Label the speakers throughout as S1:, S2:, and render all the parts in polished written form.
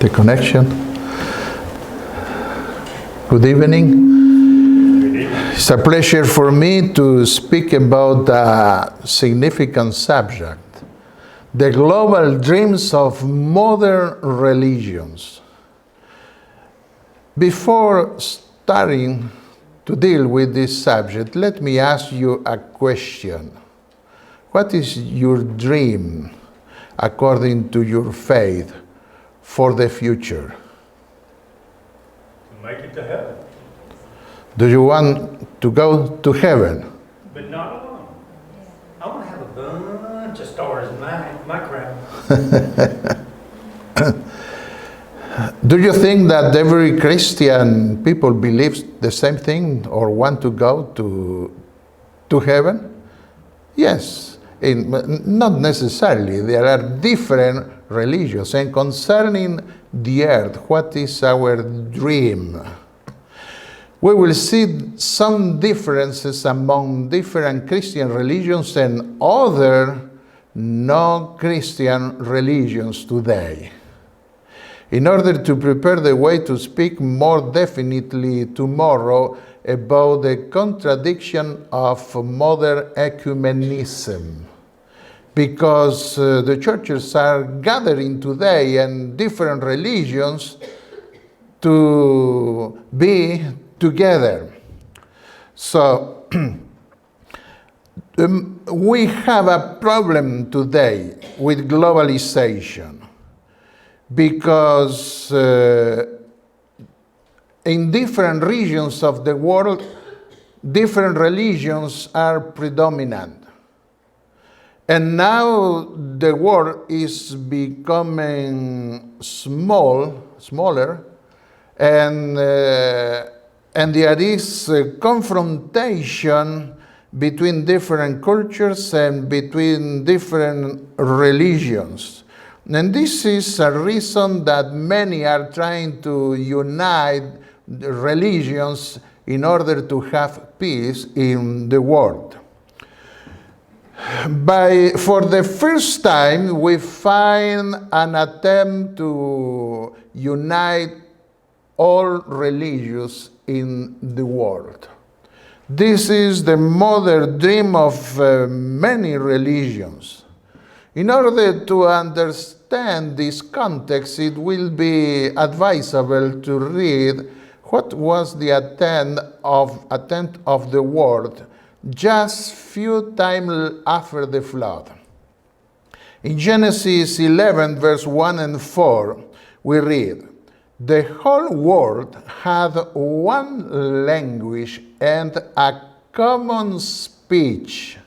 S1: the connection. Good evening. It's a pleasure for me to speak about a significant subject, the global dreams of modern religions. Before starting to deal with this subject, let me ask you a question. What is your dream, according to your faith, for the future?
S2: To make it to heaven.
S1: Do you want to go to heaven?
S2: But not alone. I want to have a bunch of stars in my crown.
S1: Do you think that every Christian people believes the same thing or want to go to heaven? Yes, not necessarily. There are different religions. And concerning the earth, what is our dream? We will see some differences among different Christian religions and other non-Christian religions today. In order to prepare the way to speak more definitely tomorrow about the contradiction of modern ecumenism, because the churches are gathering today and different religions to be together. So we have a problem today with globalization because in different regions of the world, different religions are predominant. And now the world is becoming smaller, and there is a confrontation between different cultures and between different religions. And this is a reason that many are trying to unite the religions in order to have peace in the world. For the first time, we find an attempt to unite all religions in the world. This is the modern dream of many religions. In order to understand this context, it will be advisable to read what was the attempt of the world just few times after the flood. In Genesis 11, verse 1 and 4, we read, "The whole world had one language and a common speech."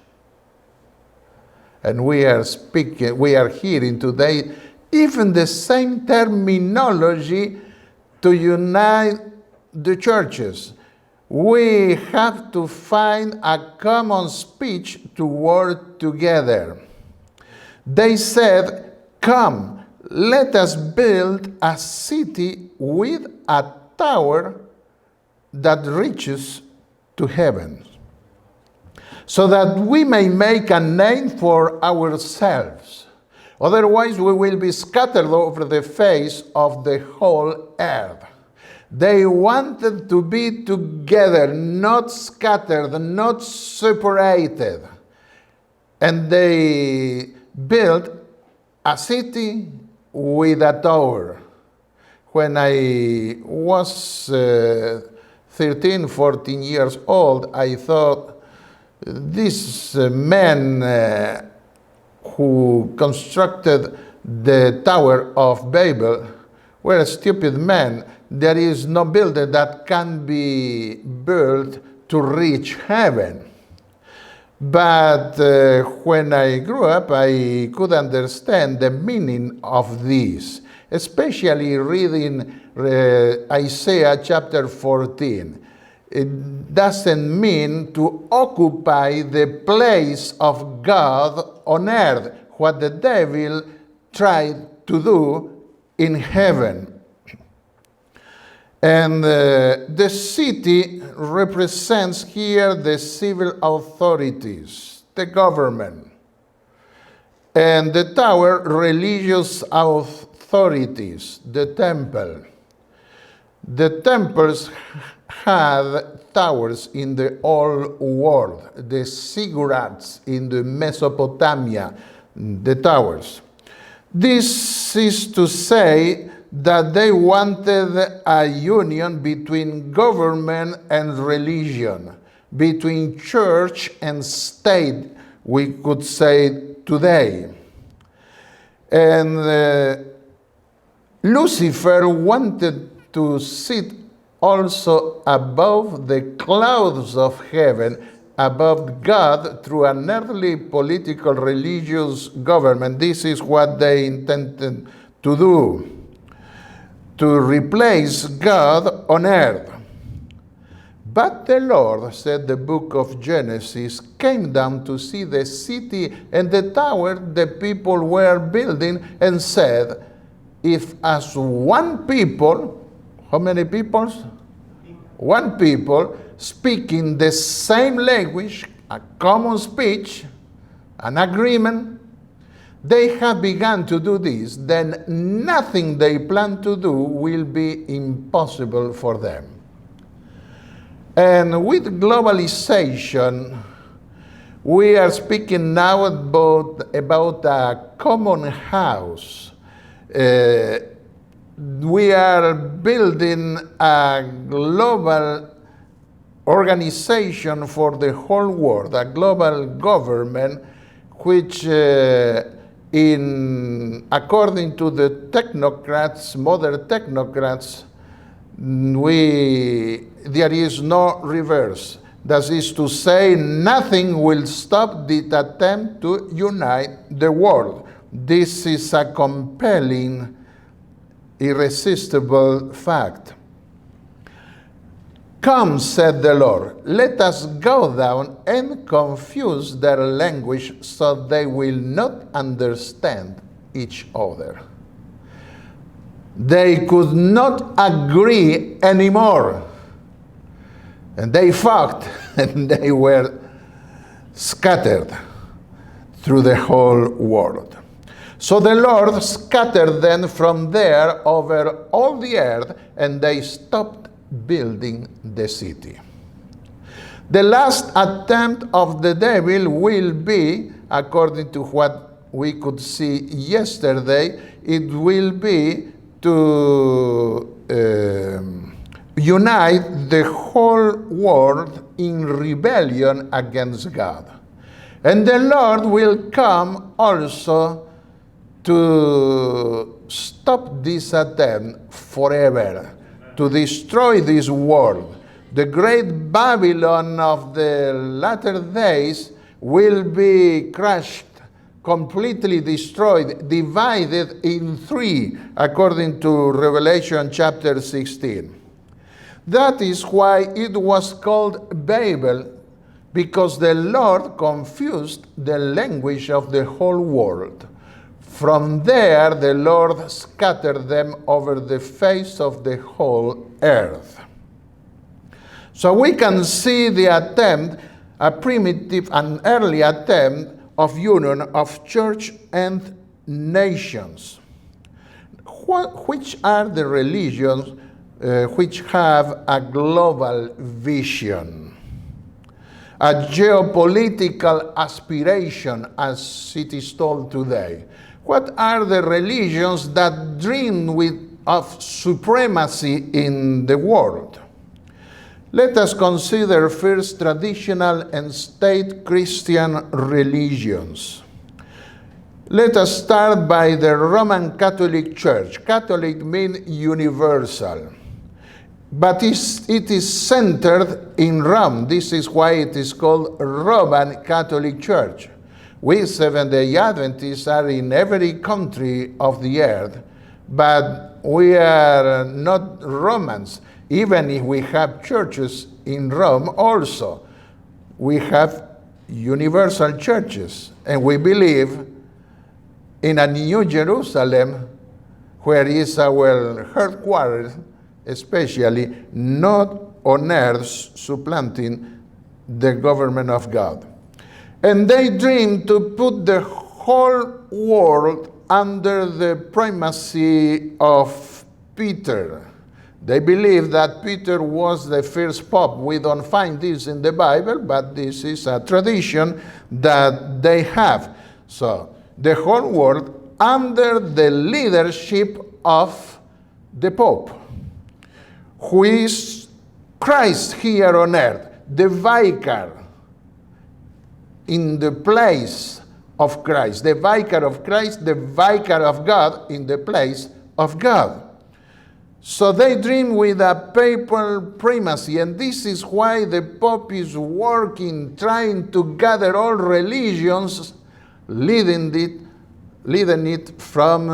S1: And we are hearing today even the same terminology to unite the churches. We have to find a common speech to work together. They said, "Come, let us build a city with a tower that reaches to heaven, so that we may make a name for ourselves. Otherwise, we will be scattered over the face of the whole earth." They wanted to be together, not scattered, not separated. And they built a city with a tower. When I was 13, 14 years old, I thought these men who constructed the Tower of Babel were stupid men. There is no building that can be built to reach heaven. But when I grew up, I could understand the meaning of this, especially reading Isaiah chapter 14. It doesn't mean to occupy the place of God on earth, what the devil tried to do in heaven. And the city represents here the civil authorities, the government. And the tower, religious authorities. authorities, the temple. The temples had towers in the old world, the ziggurats in the Mesopotamia, the towers. This is to say that they wanted a union between government and religion, between church and state, we could say today. And Lucifer wanted to sit also above the clouds of heaven, above God, through an earthly political religious government. This is what they intended to do, to replace God on earth. But the Lord, said the book of Genesis, came down to see the city and the tower the people were building and said, if as one people, how many peoples? One people speaking the same language, a common speech, an agreement, they have begun to do this, then nothing they plan to do will be impossible for them. And with globalization, we are speaking now about a common house. We are building a global organization for the whole world, a global government, which according to the technocrats, modern technocrats, there is no reverse. That is to say, nothing will stop the attempt to unite the world. This is a compelling, irresistible fact. Come, said the Lord, let us go down and confuse their language so they will not understand each other. They could not agree anymore. And they fought, and they were scattered through the whole world. So the Lord scattered them from there over all the earth, and they stopped building the city. The last attempt of the devil will be, according to what we could see yesterday, it will be to unite the whole world in rebellion against God. And the Lord will come also to stop this attempt forever, to destroy this world. The great Babylon of the latter days will be crushed, completely destroyed, divided in three, according to Revelation chapter 16. That is why it was called Babel, because the Lord confused the language of the whole world. From there, the Lord scattered them over the face of the whole earth. So we can see the attempt, a primitive and early attempt of union of church and nations. Which are the religions which have a global vision, a geopolitical aspiration, as it is told today? What are the religions that dream of supremacy in the world? Let us consider first traditional and state Christian religions. Let us start by the Roman Catholic Church. Catholic means universal. But it is centered in Rome. This is why it is called Roman Catholic Church. We Seventh-day Adventists are in every country of the earth, but we are not Romans. Even if we have churches in Rome also, we have universal churches. And we believe in a New Jerusalem, where is our headquarters, especially not on earth supplanting the government of God. And they dream to put the whole world under the primacy of Peter. They believe that Peter was the first pope. We don't find this in the Bible, but this is a tradition that they have. So the whole world under the leadership of the Pope, who is Christ here on earth, the vicar in the place of Christ, the vicar of Christ, the vicar of God in the place of God. So they dream with a papal primacy, and this is why the Pope is working, trying to gather all religions, leading it from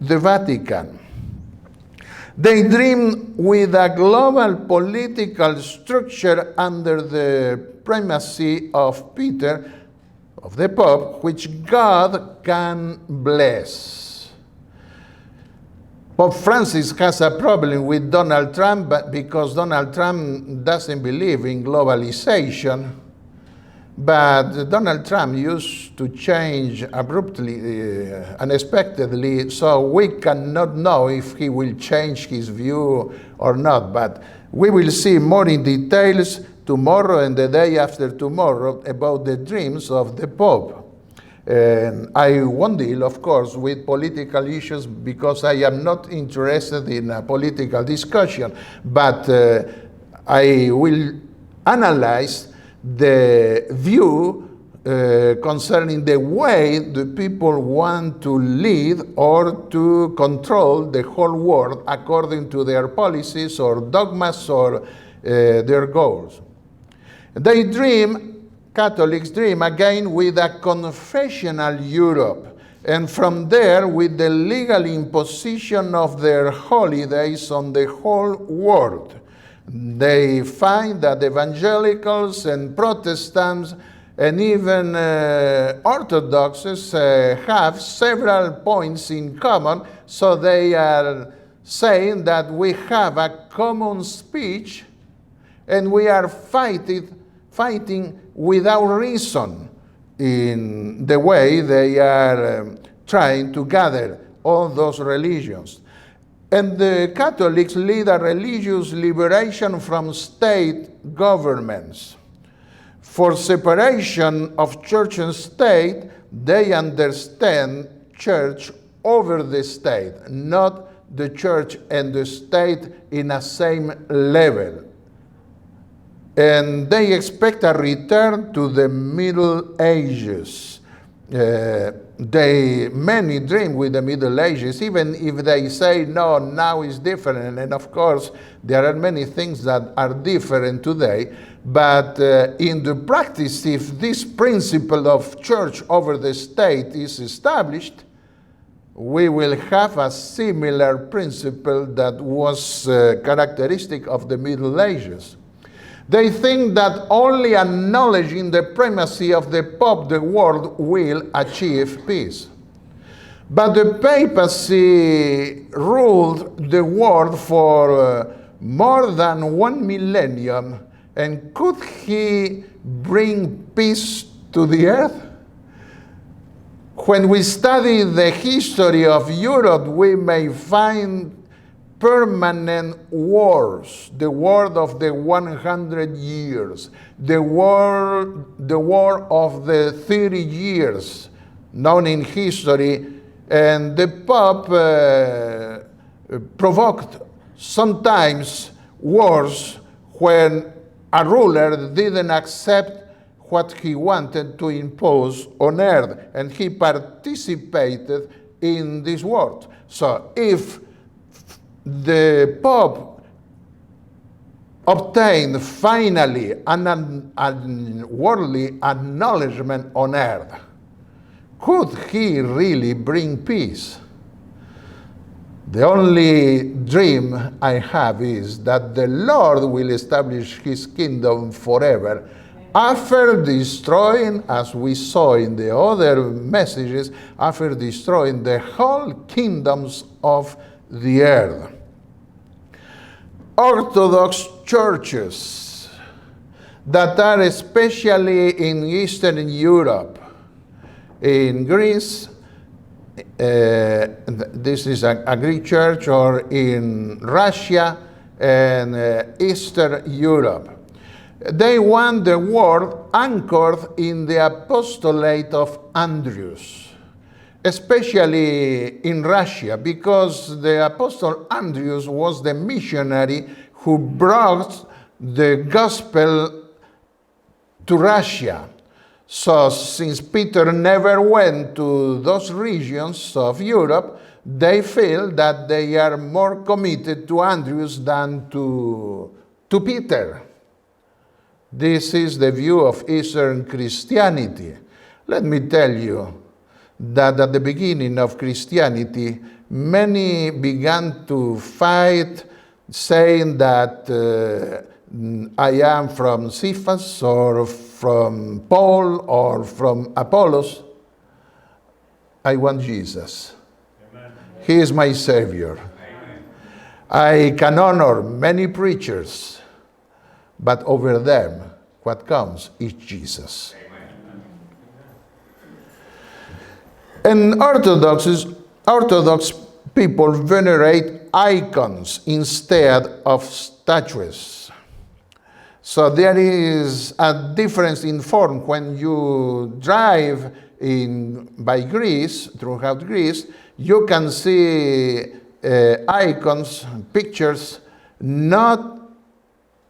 S1: the Vatican. They dream with a global political structure under the primacy of Peter, of the Pope, which God can bless. Pope Francis has a problem with Donald Trump because Donald Trump doesn't believe in globalization. But Donald Trump used to change abruptly, unexpectedly, so we cannot know if he will change his view or not. But we will see more in details tomorrow and the day after tomorrow about the dreams of the Pope. And I won't deal, of course, with political issues because I am not interested in a political discussion, but I will analyze the view concerning the way the people want to lead or to control the whole world according to their policies or dogmas or their goals. They dream, Catholics dream again with a confessional Europe, and from there with the legal imposition of their holidays on the whole world. They find that evangelicals and Protestants and even Orthodoxes have several points in common, so they are saying that we have a common speech and we are fighting without reason in the way they are trying to gather all those religions. And the Catholics lead a religious liberation from state governments. For separation of church and state, they understand church over the state, not the church and the state in a same level. And they expect a return to the Middle Ages. Many dream with the Middle Ages, even if they say, no, now is different. And of course, there are many things that are different today. But in the practice, if this principle of church over the state is established, we will have a similar principle that was characteristic of the Middle Ages. They think that only acknowledging the primacy of the Pope, the world will achieve peace. But the papacy ruled the world for more than 1 millennium, and could he bring peace to the earth? When we study the history of Europe, we may find permanent wars, the war of the 100 years, the war of the 30 years, known in history, and the Pope provoked sometimes wars when a ruler didn't accept what he wanted to impose on earth, and he participated in this war. So if the Pope obtained finally an worldly acknowledgement on earth, could he really bring peace? The only dream I have is that the Lord will establish his kingdom forever, after destroying, as we saw in the other messages, after destroying the whole kingdoms of the earth. Orthodox churches that are especially in Eastern Europe, in Greece, this is a Greek church, or in Russia and Eastern Europe. They want the world anchored in the apostolate of Andrews, especially in Russia, because the apostle Andrews was the missionary who brought the gospel to Russia. So since Peter never went to those regions of Europe, they feel that they are more committed to Andrews than to Peter. This is the view of Eastern Christianity. Let me tell you that at the beginning of Christianity, many began to fight, saying that I am from Cephas, or from Paul, or from Apollos. I want Jesus. Amen. He is my Savior. Amen. I can honor many preachers, but over them, what comes is Jesus. Amen. And Orthodox people venerate icons instead of statues. So there is a difference in form when you drive by Greece, throughout Greece. You can see icons, pictures, not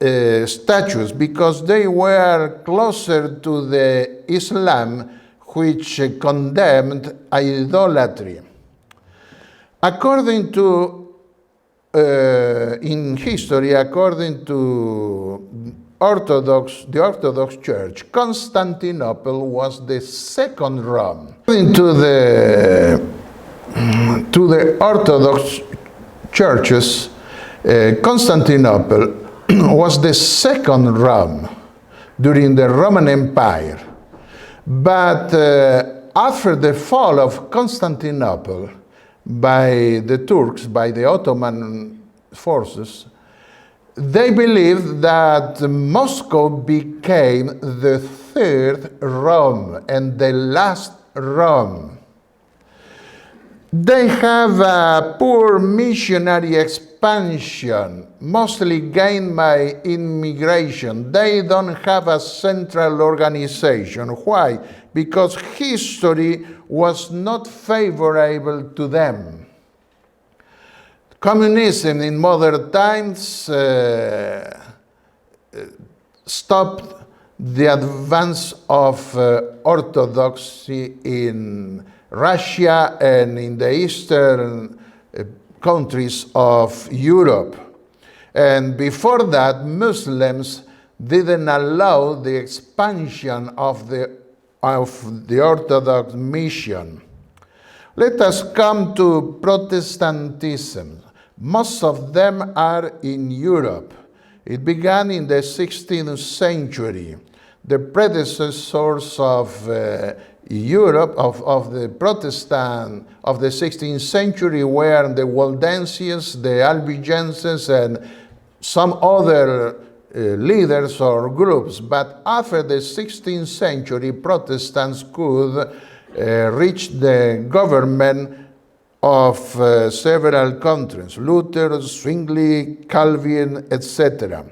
S1: statues, because they were closer to the Islam, which condemned idolatry. According to, in history, according to the Orthodox Church, Constantinople was the second Rome. According to the Orthodox churches, Constantinople was the second Rome during the Roman Empire. But after the fall of Constantinople by the Turks, by the Ottoman forces, they believed that Moscow became the third Rome and the last Rome. They have a poor missionary expansion, mostly gained by immigration. They don't have a central organization. Why? Because history was not favorable to them. Communism in modern times stopped the advance of orthodoxy in Russia and in the eastern countries of Europe. And before that, Muslims didn't allow the expansion of the Orthodox mission. Let us come to Protestantism. Most of them are in Europe. It began in the 16th century. The predecessors of Europe, of the Protestant of the 16th century, were the Waldensians, the Albigenses, and some other leaders or groups. But after the 16th century, Protestants could reach the government of several countries: Luther, Zwingli, Calvin, etc.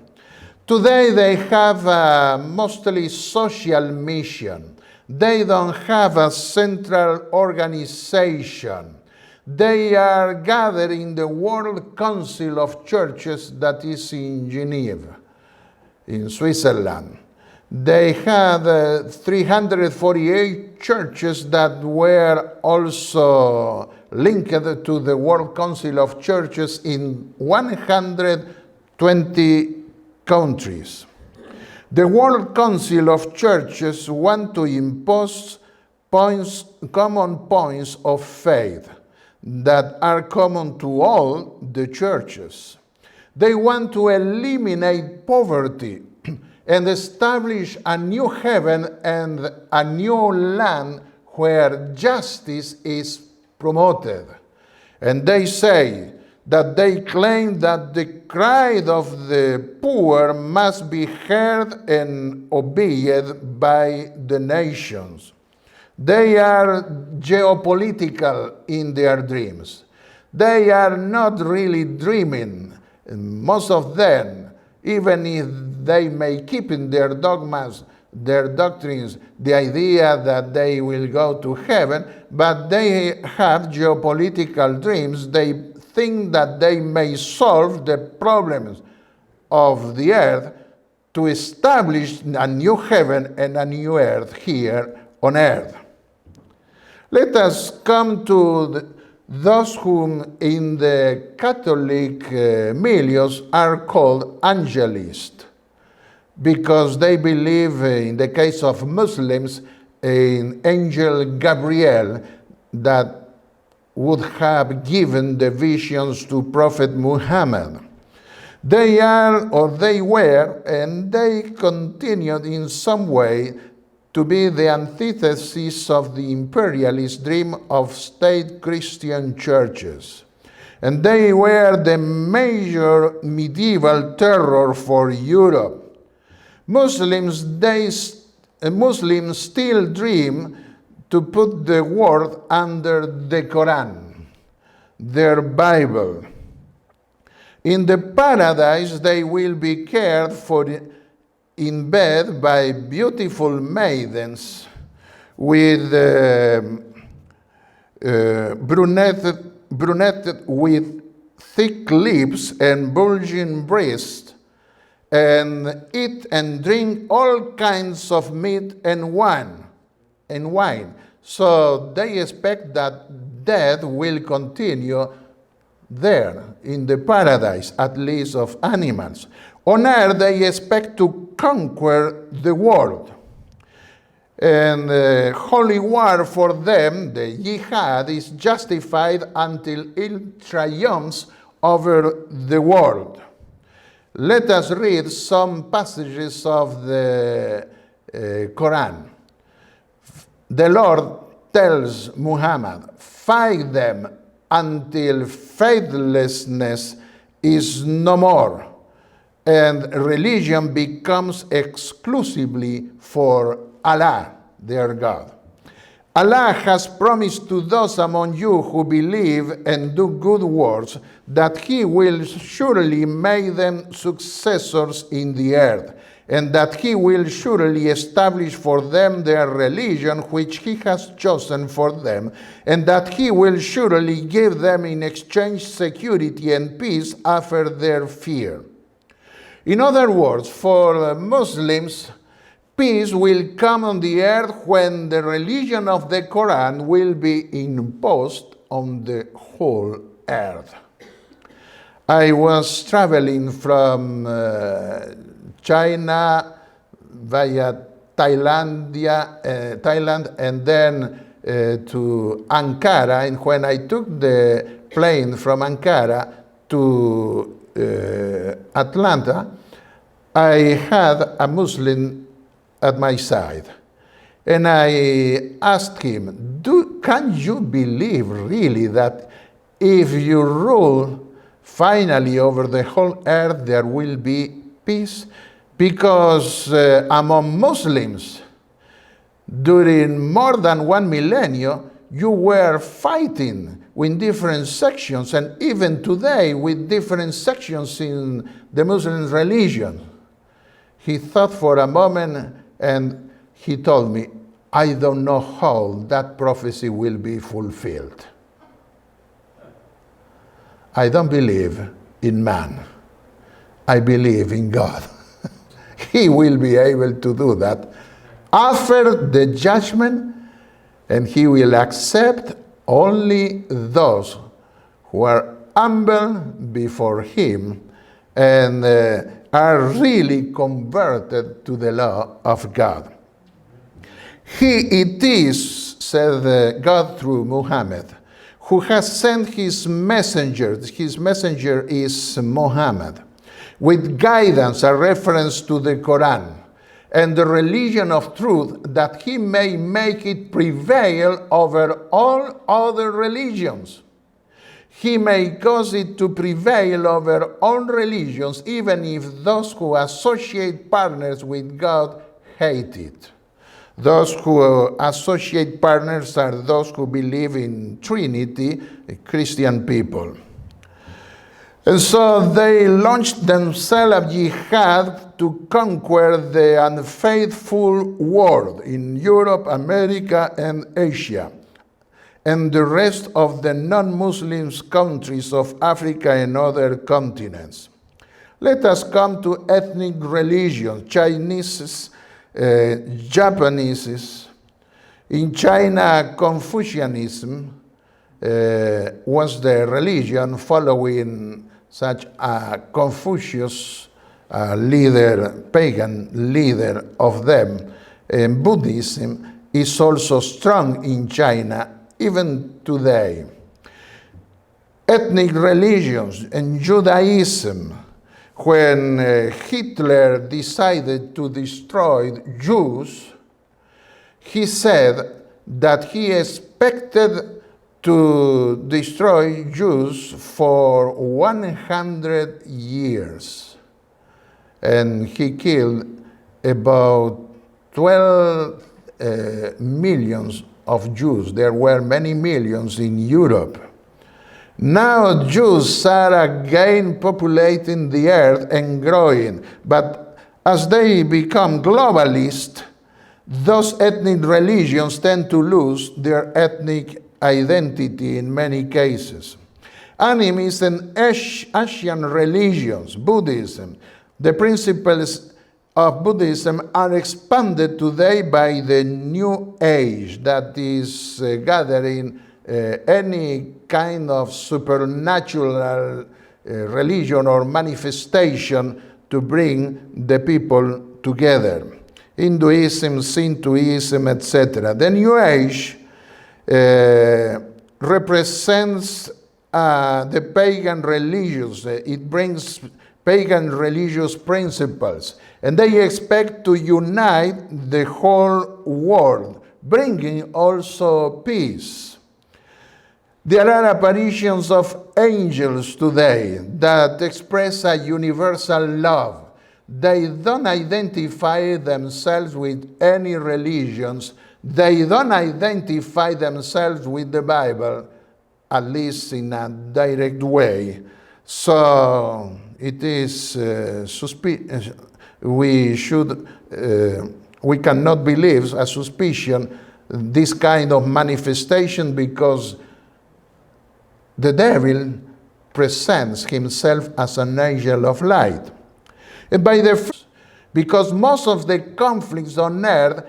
S1: Today they have a mostly social mission. They don't have a central organization. They are gathered in the World Council of Churches that is in Geneva, in Switzerland. They had 348 churches that were also linked to the World Council of Churches in 120 countries. The World Council of Churches want to impose common points of faith that are common to all the churches. They want to eliminate poverty and establish a new heaven and a new land where justice is promoted. And they say that they claim that the cry of the poor must be heard and obeyed by the nations. They are geopolitical in their dreams. They are not really dreaming. Most of them, even if they may keep in their dogmas, their doctrines, the idea that they will go to heaven, but they have geopolitical dreams. They think that they may solve the problems of the earth to establish a new heaven and a new earth here on earth. Let us come to those whom in the Catholic milieux are called angelists, because they believe, in the case of Muslims, in Angel Gabriel that would have given the visions to Prophet Muhammad. They are, or they were, and they continued in some way to be the antithesis of the imperialist dream of state Christian churches. And they were the major medieval terror for Europe. Muslims still dream to put the world under the Quran, their Bible. In the paradise, they will be cared for in bed by beautiful maidens with brunette with thick lips and bulging breasts, and eat and drink all kinds of meat and wine. So they expect that death will continue there in the paradise, at least of animals. On earth, they expect to conquer the world. And holy war for them, the jihad, is justified until it triumphs over the world. Let us read some passages of the Quran. The Lord tells Muhammad, fight them until faithlessness is no more, and religion becomes exclusively for Allah, their God. Allah has promised to those among you who believe and do good works that He will surely make them successors in the earth, and that He will surely establish for them their religion which He has chosen for them, and that He will surely give them in exchange security and peace after their fear. In other words, for Muslims, peace will come on the earth when the religion of the Quran will be imposed on the whole earth. I was traveling from China via Thailand, and then to Ankara. And when I took the plane from Ankara to Atlanta, I had a Muslim at my side. And I asked him, can you believe really that if you rule finally over the whole earth, there will be peace? Because among Muslims, during more than 1 millennium, you were fighting with different sections, and even today with different sections in the Muslim religion. He thought for a moment, and he told me, I don't know how that prophecy will be fulfilled. I don't believe in man. I believe in God. He will be able to do that after the judgment, and He will accept only those who are humble before Him and are really converted to the law of God. He it is, said God through Muhammad, who has sent His messenger. His messenger is Muhammad, with guidance, a reference to the Quran, and the religion of truth, that He may make it prevail over all other religions. He may cause it to prevail over all religions, even if those who associate partners with God hate it. Those who associate partners are those who believe in Trinity, Christian people. And so they launched themselves a jihad to conquer the unfaithful world in Europe, America, and Asia, and the rest of the non-Muslim countries of Africa and other continents. Let us come to ethnic religions, Chinese, Japanese. In China, Confucianism was the religion following such a Confucius pagan leader of them. And Buddhism is also strong in China, even today. Ethnic religions and Judaism, when Hitler decided to destroy Jews, he said that he expected to destroy Jews for 100 years. And he killed about 12 millions of Jews. There were many millions in Europe. Now Jews are again populating the earth and growing, but as they become globalist, those ethnic religions tend to lose their ethnic identity in many cases. Animist and Asian religions, Buddhism, the principles of Buddhism are expanded today by the New Age that is gathering any kind of supernatural religion or manifestation to bring the people together. Hinduism, Shintoism, etc. The New Age represents the pagan religions. It brings pagan religious principles, and they expect to unite the whole world, bringing also peace. There are apparitions of angels today that express a universal love. They don't identify themselves with any religions. They don't identify themselves with the Bible, at least in a direct way. So it is we cannot believe a suspicion this kind of manifestation, because the devil presents himself as an angel of light. And because most of the conflicts on earth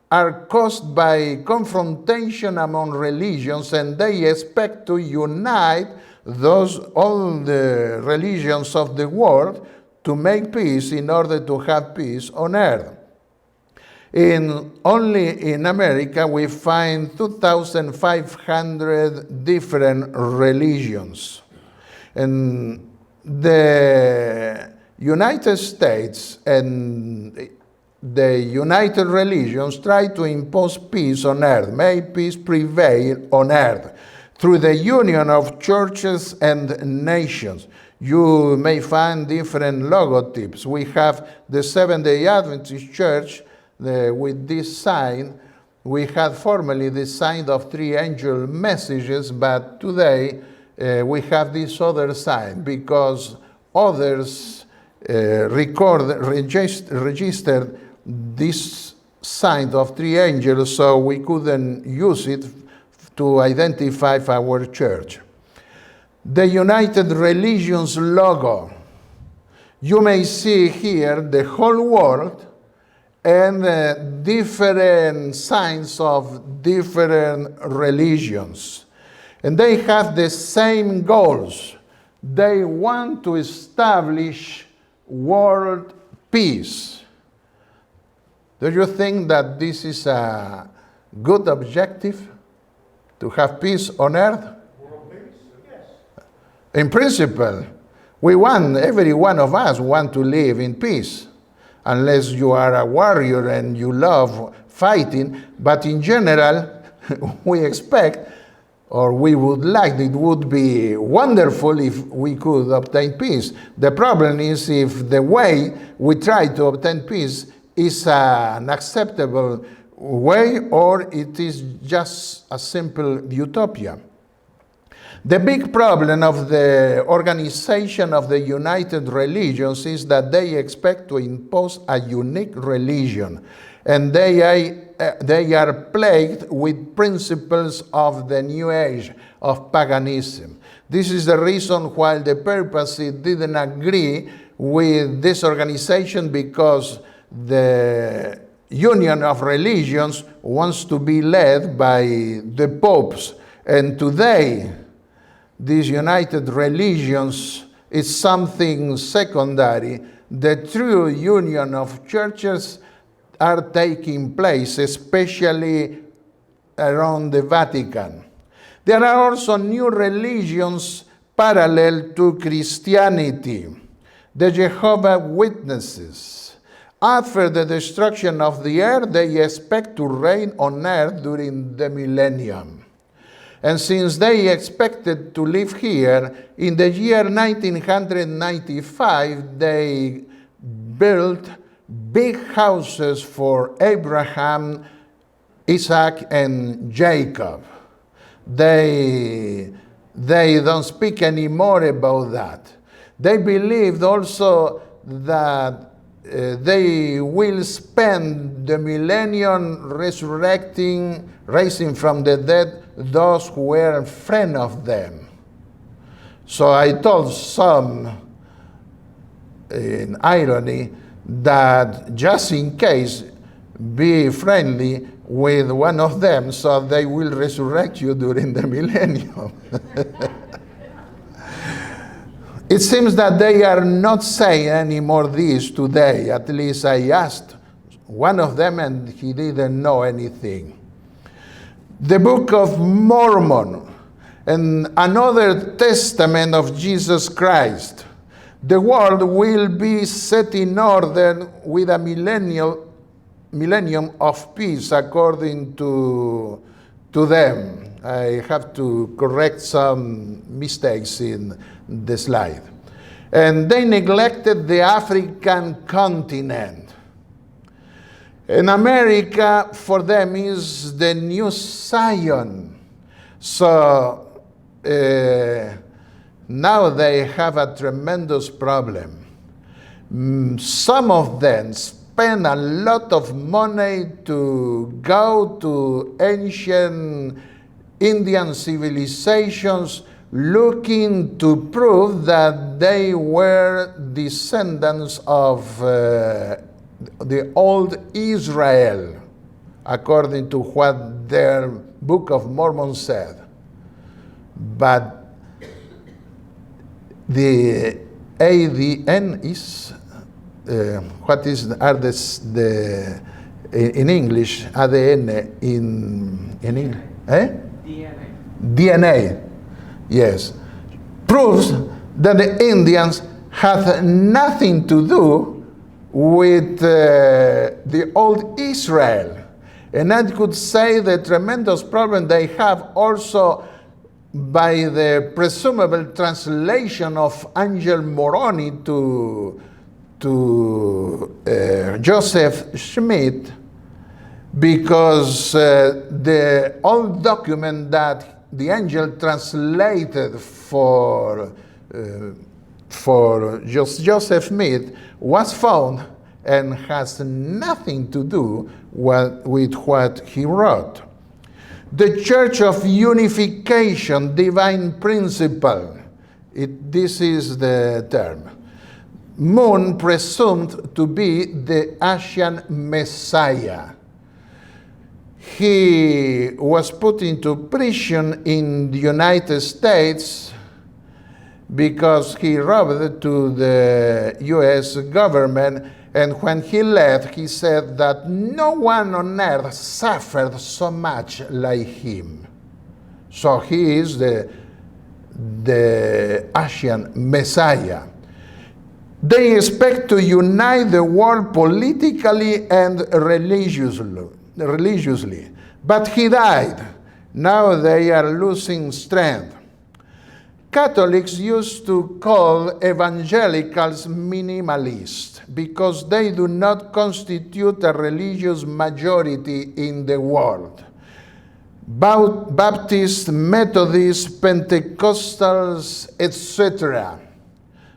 S1: are caused by confrontation among religions, and they expect to unite all the religions of the world to make peace in order to have peace on earth. Only in America we find 2,500 different religions. And the United States and the United Religions try to impose peace on earth, make peace prevail on earth through the union of churches and nations. You may find different logotypes. We have the Seventh-day Adventist Church with this sign. We had formerly the sign of three angel messages, but today we have this other sign because others registered this sign of three angels, so we couldn't use it to identify our church. The United Religions logo. You may see here the whole world and different signs of different religions. And they have the same goals. They want to establish world peace. Do you think that this is a good objective, to have peace on earth?
S2: World peace? Yes.
S1: In principle, every one of us want to live in peace, unless you are a warrior and you love fighting. But in general, we expect, or we would like, it would be wonderful if we could obtain peace. The problem is if the way we try to obtain peace is an acceptable way, or it is just a simple utopia. The big problem of the organization of the United Religions is that they expect to impose a unique religion, and they are plagued with principles of the New Age, of paganism. This is the reason why the papacy didn't agree with this organization, because the Union of Religions wants to be led by the popes, and today these United Religions is something secondary. The true union of churches are taking place, especially around the Vatican. There are also new religions parallel to Christianity. The Jehovah's Witnesses. After the destruction of the earth, they expect to reign on earth during the millennium. And since they expected to live here, in the year 1995, they built big houses for Abraham, Isaac, and Jacob. They don't speak anymore about that. They believed also that they will spend the millennium raising from the dead those who were friends of them. So I told some, in irony, that just in case, be friendly with one of them, so they will resurrect you during the millennium. It seems that they are not saying anymore this today. At least I asked one of them and he didn't know anything. The Book of Mormon and another testament of Jesus Christ. The world will be set in order with a millennium of peace, according to them. I have to correct some mistakes in the slide. And they neglected the African continent. And America, for them, is the new Zion. So now they have a tremendous problem. Some of them spend a lot of money to go to ancient Indian civilizations, looking to prove that they were descendants of the old Israel, according to what their Book of Mormon said. But the ADN is, what is in English, ADN in English? DNA, yes, proves that the Indians had nothing to do with the old Israel. And I could say the tremendous problem they have also by the presumable translation of Angel Moroni to Joseph Smith, because the old document that the angel translated for Joseph Smith was found and has nothing to do with what he wrote. The Church of Unification, Divine Principle, this is the term. Moon presumed to be the Asian Messiah. He was put into prison in the United States because he robbed to the U.S. government, and when he left, he said that no one on earth suffered so much like him. So he is the Asian Messiah. They expect to unite the world politically and religiously. But he died. Now they are losing strength. Catholics used to call evangelicals minimalist because they do not constitute a religious majority in the world. Baptists, Methodists, Pentecostals, etc.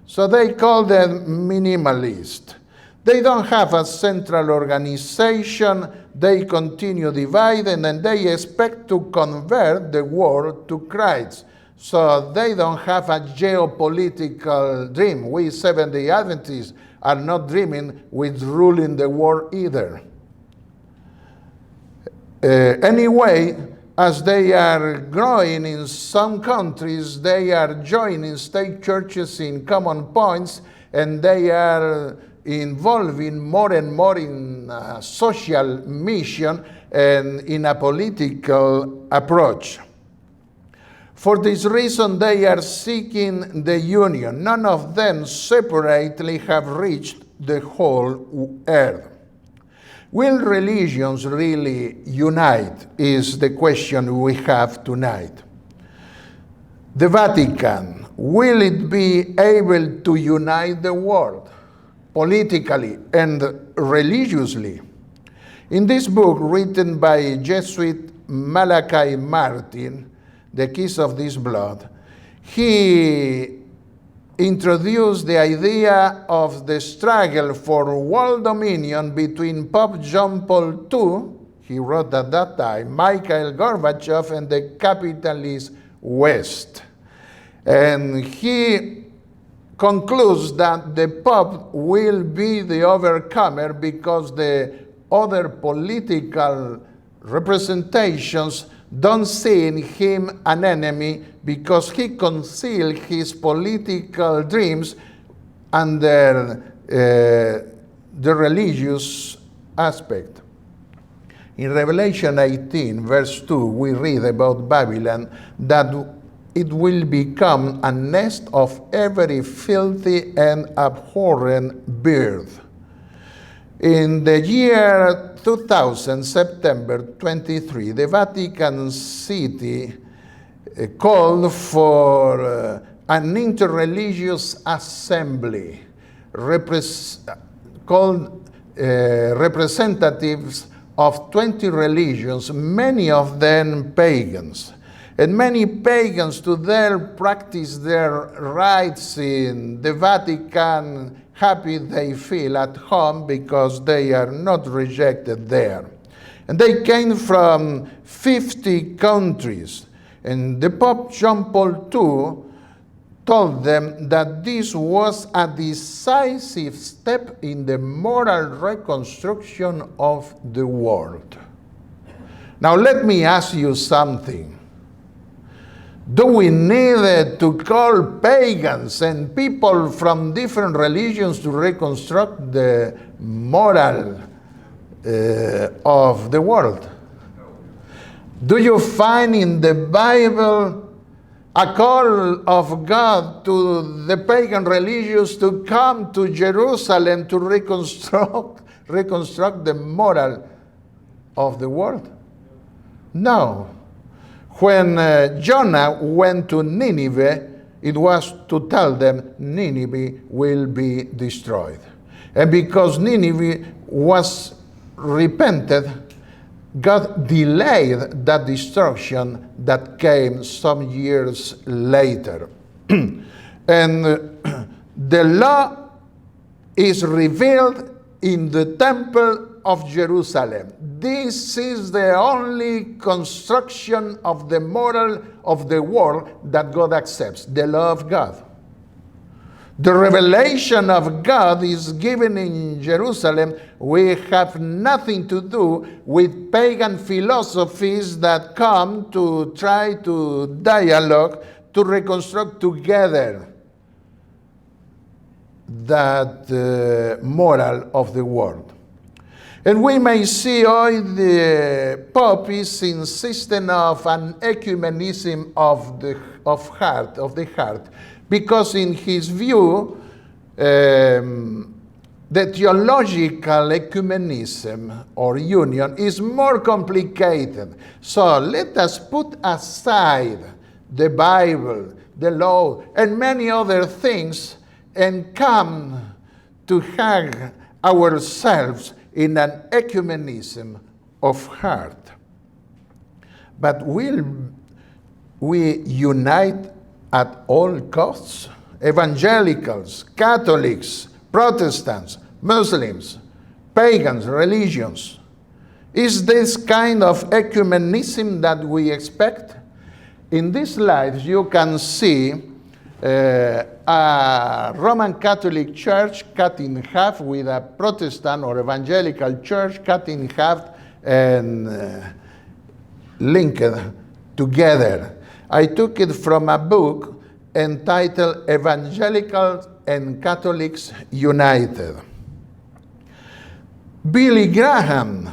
S1: So they call them minimalist. They don't have a central organization, they continue divided, and they expect to convert the world to Christ. So they don't have a geopolitical dream. We Seventh-day Adventists are not dreaming with ruling the world either. Anyway, as they are growing in some countries, they are joining state churches in common points, and they are involving more and more in a social mission and in a political approach. For this reason, they are seeking the union. None of them separately have reached the whole earth. Will religions really unite is the question we have tonight. The Vatican, will it be able to unite the world politically and religiously? In this book written by Jesuit Malachi Martin, The Kiss of This Blood, he introduced the idea of the struggle for world dominion between Pope John Paul II, he wrote at that time, Mikhail Gorbachev, and the capitalist West. And he concludes that the Pope will be the overcomer because the other political representations don't see in him an enemy because he concealed his political dreams under the religious aspect. In Revelation 18, verse 2, we read about Babylon that it will become a nest of every filthy and abhorrent bird. In the year 2000, September 23, the Vatican City called for an interreligious assembly called representatives of 20 religions, many of them pagans. And many pagans today practice their rites in the Vatican. Happy they feel at home because they are not rejected there. And they came from 50 countries. And the Pope John Paul II told them that this was a decisive step in the moral reconstruction of the world. Now let me ask you something. Do we need to call pagans and people from different religions to reconstruct the moral of the world? Do you find in the Bible a call of God to the pagan religions to come to Jerusalem to reconstruct the moral of the world? No. When Jonah went to Nineveh, it was to tell them Nineveh will be destroyed. And because Nineveh was repented, God delayed that destruction that came some years later. And the law is revealed in the temple of Jerusalem. This is the only construction of the moral of the world that God accepts, the law of God. The revelation of God is given in Jerusalem. We have nothing to do with pagan philosophies that come to try to dialogue, to reconstruct together that moral of the world. And we may see all the Pope is insisting of an ecumenism of the heart, because in his view, the theological ecumenism or union is more complicated. So let us put aside the Bible, the law, and many other things, and come to hang ourselves in an ecumenism of heart. But will we unite at all costs? Evangelicals, Catholics, Protestants, Muslims, pagans, religions. Is this kind of ecumenism that we expect? In these slides, you can see a Roman Catholic church cut in half with a Protestant or evangelical church cut in half and linked together. I took it from a book entitled Evangelicals and Catholics United. Billy Graham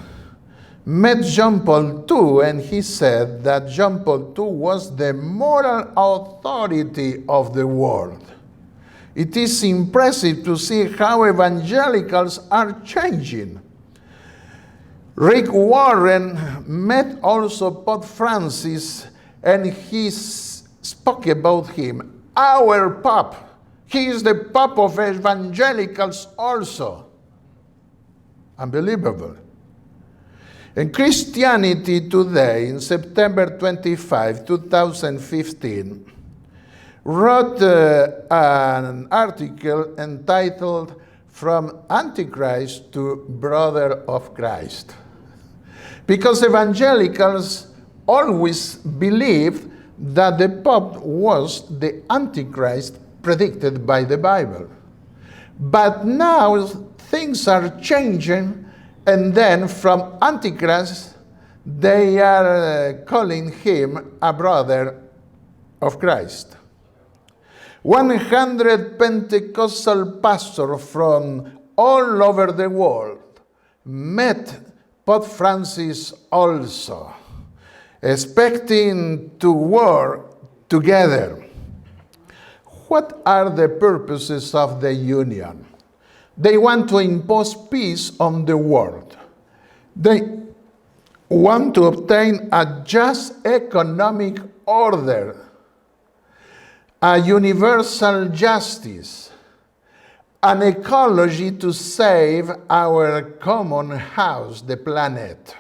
S1: met John Paul II, and he said that John Paul II was the moral authority of the world. It is impressive to see how evangelicals are changing. Rick Warren met also Pope Francis, and he spoke about him. Our Pope, he is the Pope of evangelicals also. Unbelievable. And Christianity Today, in September 25, 2015, wrote an article entitled From Antichrist to Brother of Christ. Because evangelicals always believed that the Pope was the Antichrist predicted by the Bible. But now things are changing, and then from Antichrist, they are calling him a brother of Christ. 100 Pentecostal pastors from all over the world met Pope Francis also, expecting to work together. What are the purposes of the union? They want to impose peace on the world. They want to obtain a just economic order, a universal justice, an ecology to save our common house, the planet,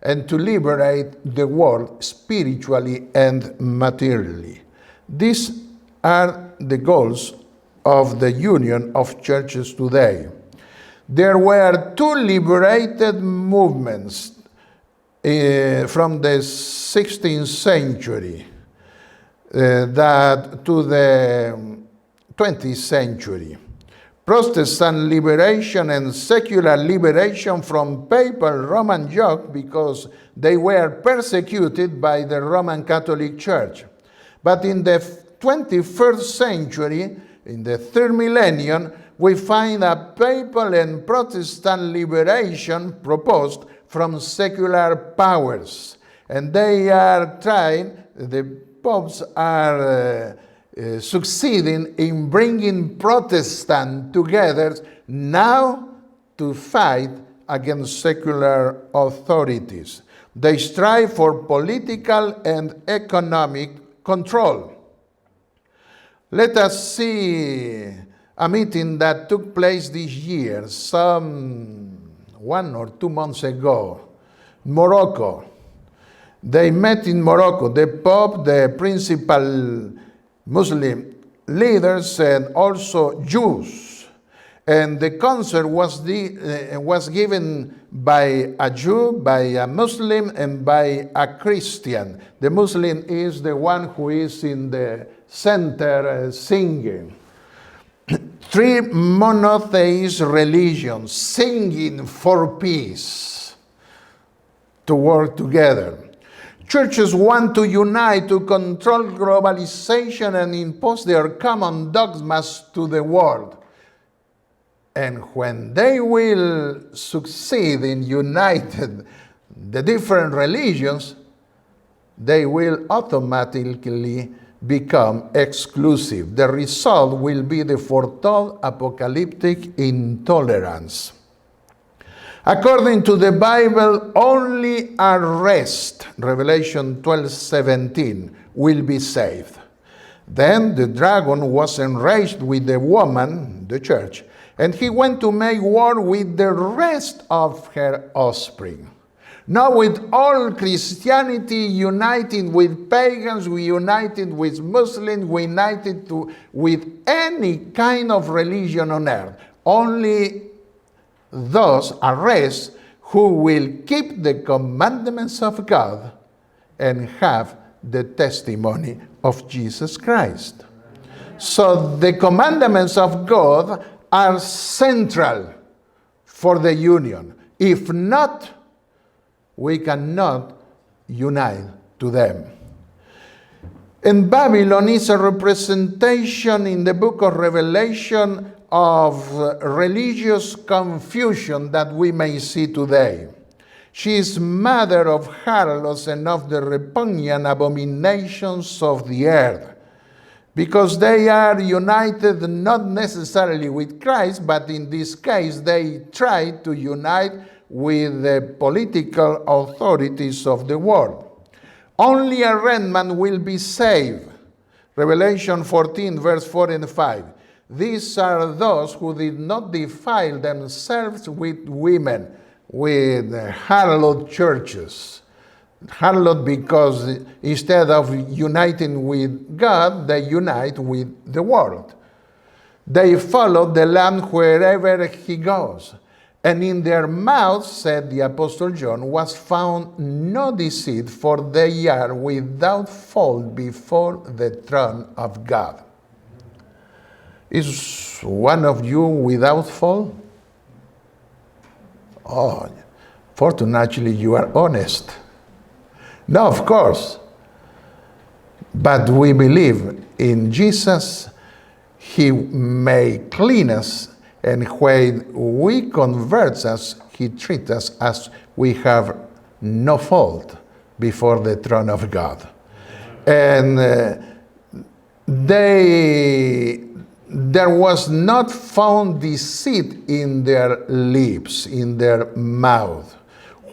S1: and to liberate the world spiritually and materially. These are the goals of the Union of Churches today. There were two liberated movements from the 16th century that to the 20th century. Protestant liberation and secular liberation from papal Roman yoke, because they were persecuted by the Roman Catholic Church. But in the 21st century, in the third millennium, we find a papal and Protestant liberation proposed from secular powers. And they are trying, the popes are succeeding in bringing Protestants together now to fight against secular authorities. They strive for political and economic control. Let us see a meeting that took place this year, some 1 or 2 months ago, Morocco. They met in Morocco, the Pope, the principal Muslim leaders, and also Jews. And the concert was given by a Jew, by a Muslim, and by a Christian. The Muslim is the one who is in the center singing. 3 monotheist religions singing for peace, to work together. Churches want to unite to control globalization and impose their common dogmas to the world. And when they will succeed in uniting the different religions, they will automatically become exclusive. The result will be the foretold apocalyptic intolerance. According to the Bible, only a rest, Revelation 12:17, will be saved. Then the dragon was enraged with the woman, the church, and he went to make war with the rest of her offspring. Now with all Christianity united with pagans, we united with Muslims, we united with any kind of religion on earth. Only those are rest who will keep the commandments of God and have the testimony of Jesus Christ. So the commandments of God are central for the union. If not, we cannot unite to them. And Babylon is a representation in the book of Revelation of religious confusion that we may see today. She is mother of harlots and of the repugnant abominations of the earth, because they are united not necessarily with Christ, but in this case they try to unite with the political authorities of the world. Only a remnant will be saved. Revelation 14, verse 4 and 5. These are those who did not defile themselves with women, with harlot churches. Harlot because instead of uniting with God, they unite with the world. They follow the Lamb wherever he goes. And in their mouths, said the Apostle John, was found no deceit, for they are without fault before the throne of God. Is one of you without fault? Oh, fortunately, you are honest. No, of course. But we believe in Jesus. He may clean us, and when we convert us, he treats us as we have no fault before the throne of God. And there was not found deceit in their lips, in their mouth.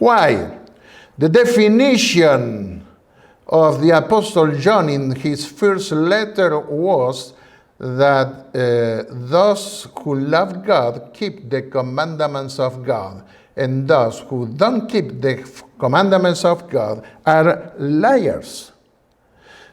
S1: Why? The definition of the Apostle John in his first letter was that those who love God keep the commandments of God, and those who don't keep the commandments of God are liars.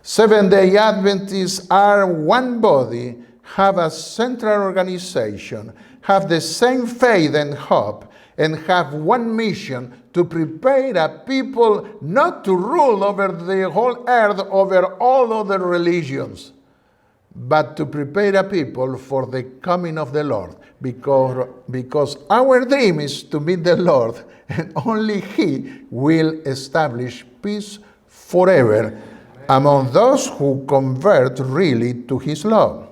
S1: Seventh-day Adventists are one body, have a central organization, have the same faith and hope, and have one mission: to prepare a people not to rule over the whole earth, over all other religions, but to prepare a people for the coming of the Lord, because our dream is to meet the Lord, and only he will establish peace forever among those who convert really to his law.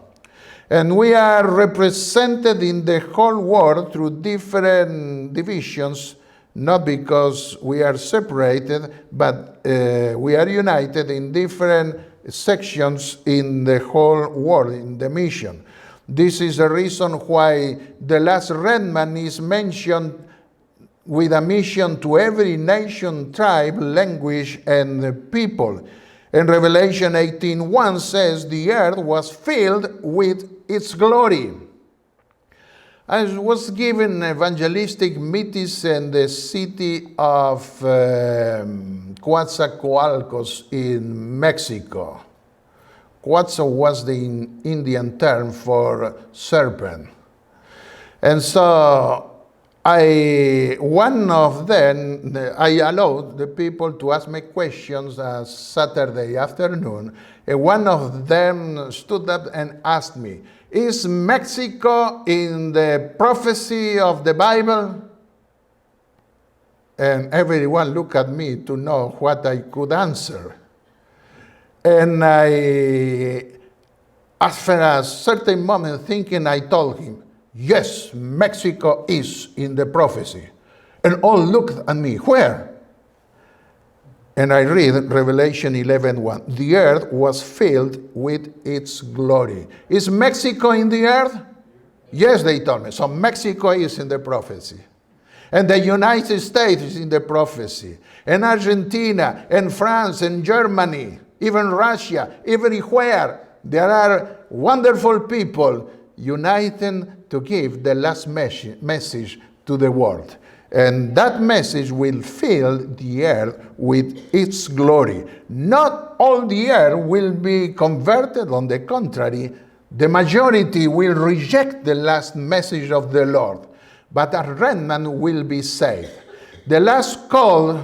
S1: And we are represented in the whole world through different divisions, not because we are separated, but we are united in different sections in the whole world, in the mission. This is the reason why the last remnant is mentioned with a mission to every nation, tribe, language, and people. And Revelation 18:1 says, the earth was filled with its glory. I was given evangelistic meetings in the city of Coatzacoalcos in Mexico. Coatza was the Indian term for serpent. And so one of them, I allowed the people to ask me questions Saturday afternoon. And one of them stood up and asked me, is Mexico in the prophecy of the Bible? And everyone looked at me to know what I could answer. And after a certain moment thinking, I told him, yes, Mexico is in the prophecy. And all looked at me, where? And I read Revelation 11:1. The earth was filled with its glory. Is Mexico in the earth? Yes, they told me. So Mexico is in the prophecy. And the United States is in the prophecy. And Argentina, and France, and Germany, even Russia, everywhere, There are wonderful people uniting to give the last message to the world. And that message will fill the earth with its glory. Not all the earth will be converted. On the contrary, the majority will reject the last message of the Lord. But a remnant will be saved. The last call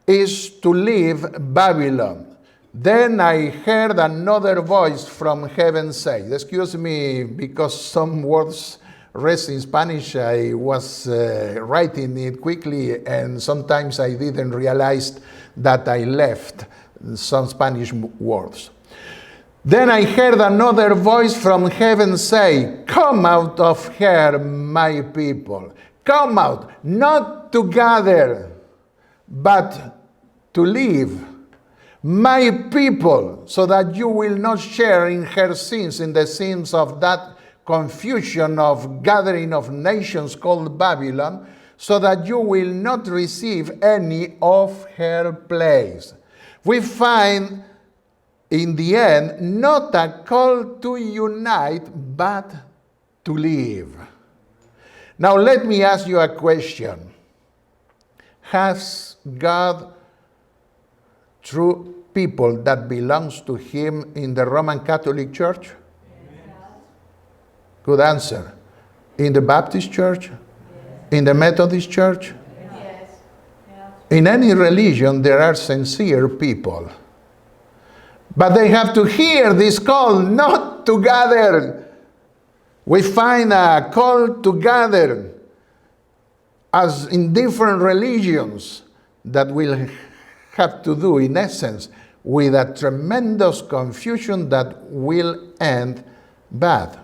S1: is to leave Babylon. Then I heard another voice from heaven say, excuse me, because some words rest in Spanish, I was writing it quickly, and sometimes I didn't realize that I left some Spanish words. Then I heard another voice from heaven say, come out of here, my people. Come out, not to gather, but to live. My people, so that you will not share in her sins, in the sins of that confusion of gathering of nations called Babylon, so that you will not receive any of her plagues. We find in the end not a call to unite, but to live. Now let me ask you a question. Has God, through people that belongs to him in the Roman Catholic Church? Good answer. In the Baptist Church? In the Methodist Church?
S3: Yes.
S1: In any religion, there are sincere people. But they have to hear this call not to gather. We find a call to gather as in different religions that will have to do, in essence, with a tremendous confusion that will end bad.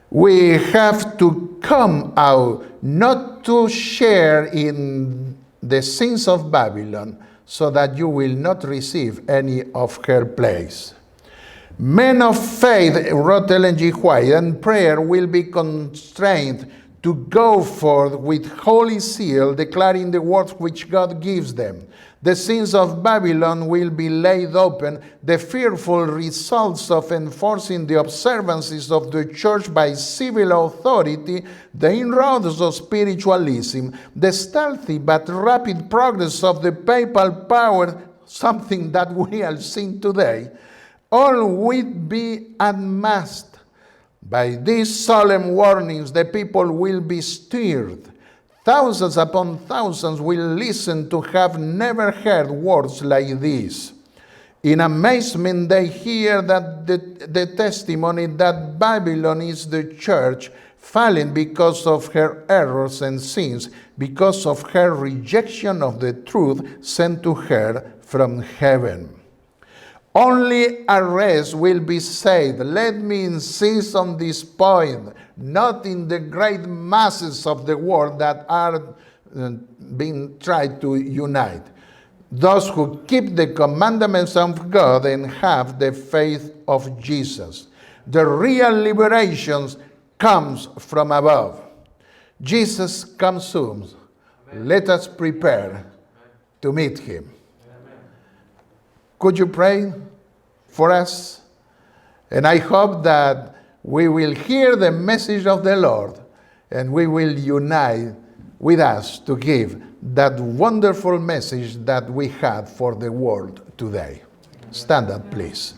S1: We have to come out not to share in the sins of Babylon, so that you will not receive any of her plagues. Men of faith, wrote Ellen G. White, and prayer will be constrained to go forth with holy zeal, declaring the words which God gives them. The sins of Babylon will be laid open, the fearful results of enforcing the observances of the church by civil authority, the inroads of spiritualism, the stealthy but rapid progress of the papal power, something that we are seeing today, all will be unmasked. By these solemn warnings, the people will be stirred. Thousands upon thousands will listen to have never heard words like this. In amazement, they hear that the testimony that Babylon is the church, fallen because of her errors and sins, because of her rejection of the truth sent to her from heaven. Only a rest will be saved. Let me insist on this point, not in the great masses of the world that are being tried to unite. Those who keep the commandments of God and have the faith of Jesus. The real liberation comes from above. Jesus comes soon. Let us prepare to meet him. Could you pray for us? And I hope that we will hear the message of the Lord and we will unite with us to give that wonderful message that we had for the world today. Stand up, please.